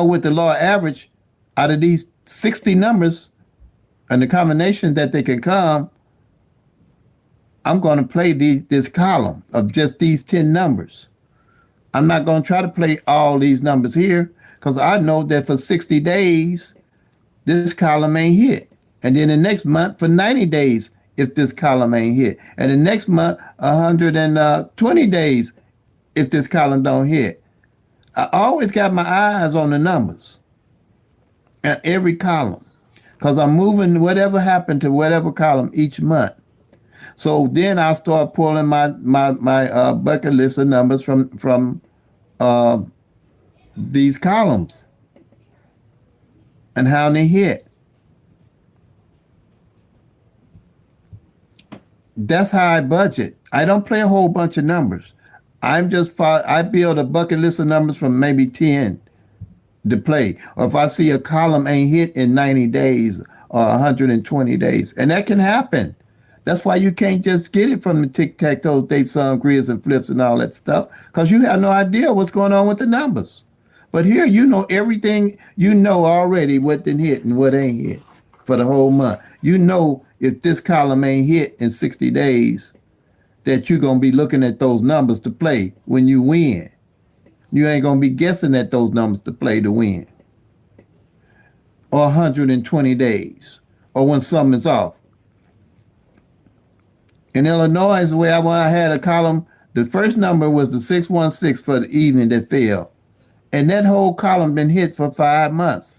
with the law average, out of these 60 numbers and the combination that they can come, I'm going to play this column of just these 10 numbers. I'm not going to try to play all these numbers here because I know that for 60 days, this column ain't hit. And then the next month for 90 days, if this column ain't hit. And the next month, 120 days, if this column don't hit. I always got my eyes on the numbers at every column because I'm moving whatever happened to whatever column each month. So then I'll start pulling my bucket list of numbers from these columns and how they hit. That's how I budget. I don't play a whole bunch of numbers. I build a bucket list of numbers from maybe 10 to play. Or if I see a column ain't hit in 90 days or 120 days. And that can happen. That's why you can't just get it from the tic-tac-toe, dates, grids, and flips and all that stuff, because you have no idea what's going on with the numbers. But here, you know everything. You know already what didn't hit and what ain't hit for the whole month. You know if this column ain't hit in 60 days, that you're going to be looking at those numbers to play when you win. You ain't going to be guessing at those numbers to play to win. Or 120 days. Or when something's off. In Illinois, the way I had a column, the first number was the 616 for the evening that fell. And that whole column been hit for 5 months.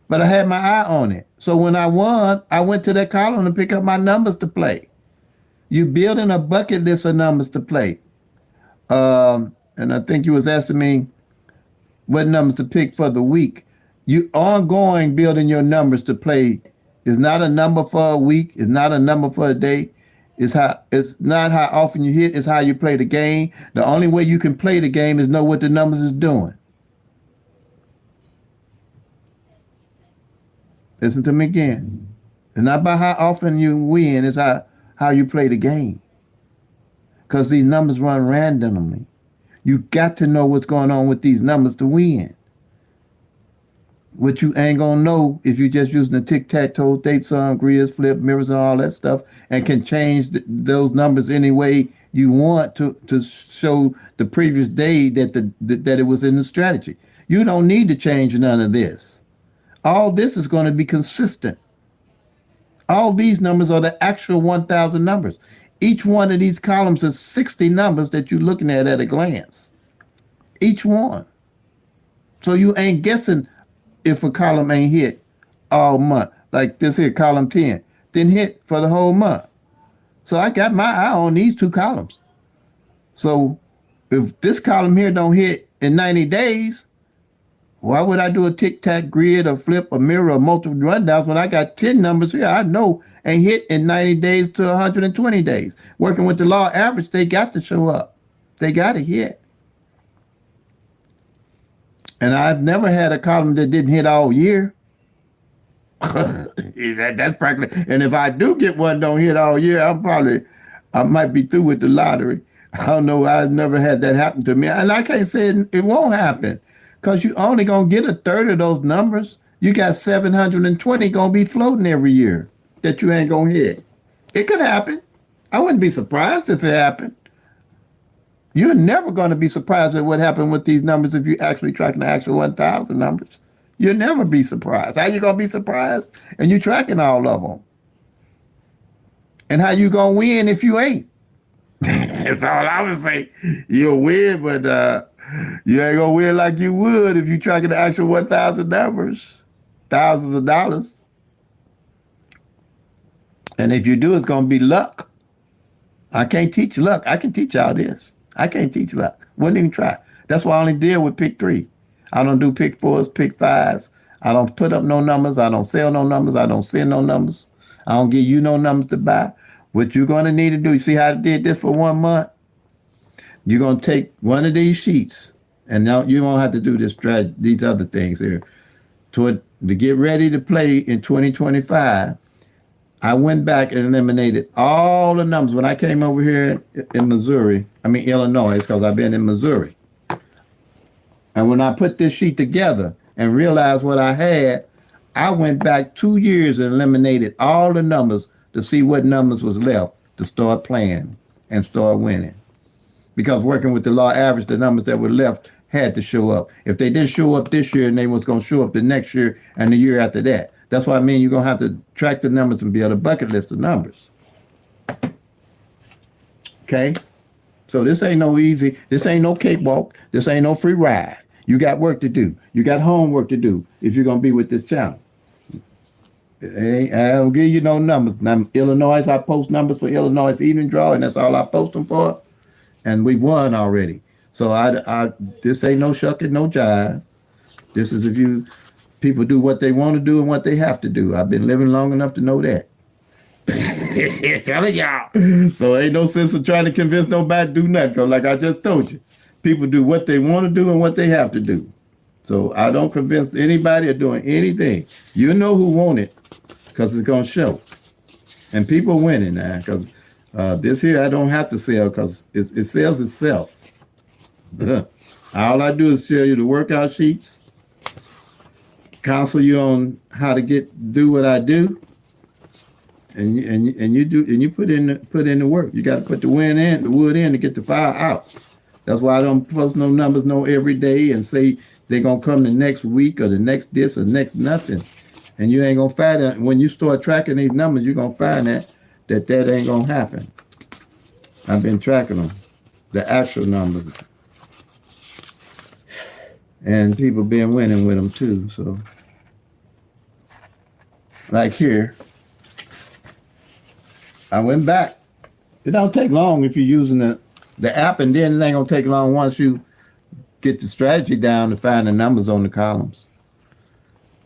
But I had my eye on it. So when I won, I went to that column to pick up my numbers to play. You building a bucket list of numbers to play. And I think you was asking me what numbers to pick for the week. You ongoing building your numbers to play. It's not a number for a week. It's not a number for a day. It's not how often you hit. It's how you play the game. The only way you can play the game is know what the numbers is doing. Listen to me again. It's not about how often you win. It's how you play the game. Because these numbers run randomly. You got to know what's going on with these numbers to win. What you ain't gonna know if you're just using the tic-tac-toe, dates, grids, flip, mirrors, and all that stuff, and can change those numbers any way you want to show the previous day that that it was in the strategy. You don't need to change none of this. All this is going to be consistent. All these numbers are the actual 1,000 numbers. Each one of these columns is 60 numbers that you're looking at a glance. Each one. So you ain't guessing if a column ain't hit all month. Like this here, column 10, didn't hit for the whole month. So I got my eye on these two columns. So if this column here don't hit in 90 days, why would I do a tic-tac grid or flip or mirror or multiple rundowns when I got 10 numbers here I know ain't hit in 90 days to 120 days? Working with the law average, they got to show up. They got to hit. And I've never had a column that didn't hit all year. That's practically. And if I do get one don't hit all year, I might be through with the lottery. I don't know. I've never had that happen to me. And I can't say it won't happen because you only going to get a third of those numbers. You got 720 going to be floating every year that you ain't going to hit. It could happen. I wouldn't be surprised if it happened. You're never going to be surprised at what happened with these numbers if you're actually tracking the actual 1,000 numbers. You'll never be surprised. How you going to be surprised? And you're tracking all of them. And how you going to win if you ain't? That's all I would say. You'll win, but you ain't going to win like you would if you're tracking the actual 1,000 numbers. Thousands of dollars. And if you do, it's going to be luck. I can't teach luck. I can teach y'all this. I can't teach luck. Wouldn't even try. That's why I only deal with pick 3. I don't do pick 4s, pick 5s. I don't put up no numbers. I don't sell no numbers. I don't send no numbers. I don't give you no numbers to buy. What you're going to need to do, you see how I did this for 1 month? You're going to take one of these sheets, and now you don't have to do these other things here. To get ready to play in 2025, I went back and eliminated all the numbers. When I came over here in Illinois, because I've been in Missouri. And when I put this sheet together and realized what I had, I went back 2 years and eliminated all the numbers to see what numbers was left to start playing and start winning. Because working with the law average, the numbers that were left had to show up. If they didn't show up this year, and they was going to show up the next year and the year after that. That's what I mean. You're going to have to track the numbers and build a bucket list of numbers. Okay? So this ain't no easy, this ain't no cakewalk, this ain't no free ride. You got work to do. You got homework to do if you're going to be with this channel. I don't give you no numbers. Now, Illinois, I post numbers for Illinois evening draw, and that's all I post them for. And we won already. So I this ain't no shucking, no jive. This is if you people do what they want to do and what they have to do. I've been living long enough to know that. Telling y'all. So ain't no sense of trying to convince nobody to do nothing. Cause like I just told you, people do what they want to do and what they have to do. So I don't convince anybody of doing anything. You know who want it, because it's gonna show. And people winning now, because this here I don't have to sell because it sells itself. All I do is show you the workout sheets, counsel you on how to do what I do, and you put in the work. You got to put the wood in to get the fire out. That's why I don't post no numbers every day and say they're gonna come the next week or the next this or next nothing. And you ain't gonna find that when you start tracking these numbers, you're gonna find that ain't gonna happen. I've been tracking them, the actual numbers. And people been winning with them too. So, like here, I went back. It don't take long if you're using the app, and then it ain't gonna take long once you get the strategy down to find the numbers on the columns.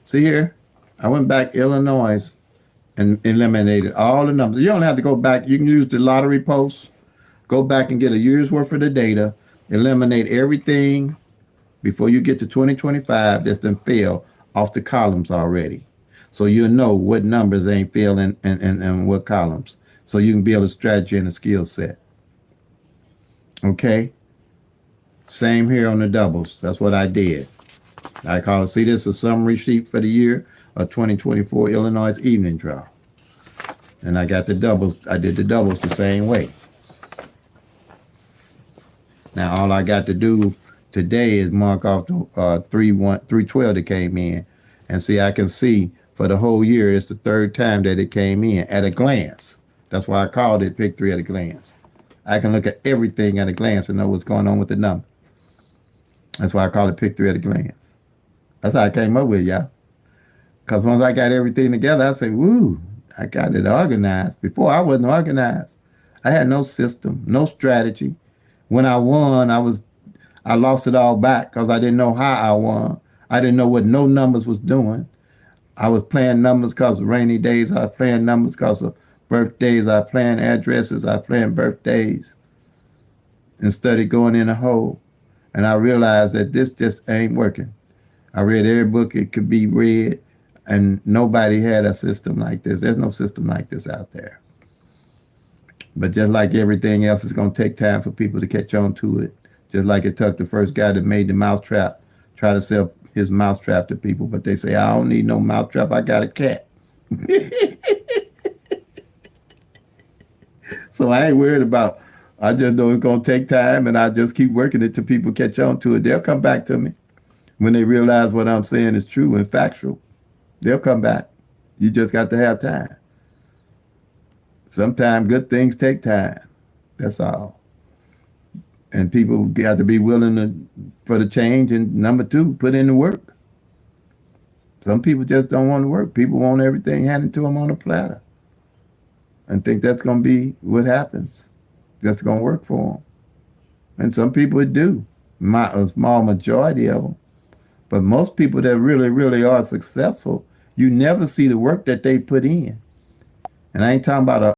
See here, I went back Illinois and eliminated all the numbers. You don't have to go back. You can use the lottery post, go back and get a year's worth of the data, eliminate everything before you get to 2025 that's done fell off the columns already. So you'll know what numbers ain't failing and what columns. So you can build a strategy and a skill set. Okay? Same here on the doubles. That's what I did. I call it, see this, a summary sheet for the year of 2024 Illinois evening draw. And I got the doubles. I did the doubles the same way. Now all I got to do today is mark off the 312 that came in, and see, I can see for the whole year it's the third time that it came in at a glance. That's why I called it Pick 3 at a glance. I can look at everything at a glance and know what's going on with the number. That's why I call it Pick 3 at a glance. That's how I came up with it, y'all. Because once I got everything together, I said, woo, I got it organized. Before I wasn't organized. I had no system, no strategy. When I won, I lost it all back because I didn't know how I won. I didn't know what no numbers was doing. I was playing numbers because of rainy days. I was playing numbers because of birthdays. I was playing addresses. I was playing birthdays. Instead of going in a hole. And I realized that this just ain't working. I read every book it could be read, and nobody had a system like this. There's no system like this out there. But just like everything else, it's going to take time for people to catch on to it. Just like it took the first guy that made the mousetrap, try to sell his mousetrap to people, but they say, I don't need no mousetrap, I got a cat. So I ain't worried about, I just know it's going to take time, and I just keep working it till people catch on to it. They'll come back to me when they realize what I'm saying is true and factual. They'll come back. You just got to have time. Sometimes good things take time. That's all. And people got to be willing for the change. And number two, put in the work. Some people just don't want to work. People want everything handed to them on a platter and think that's going to be what happens. That's going to work for them. And some people do, a small majority of them. But most people that really, really are successful, you never see the work that they put in. And I ain't talking about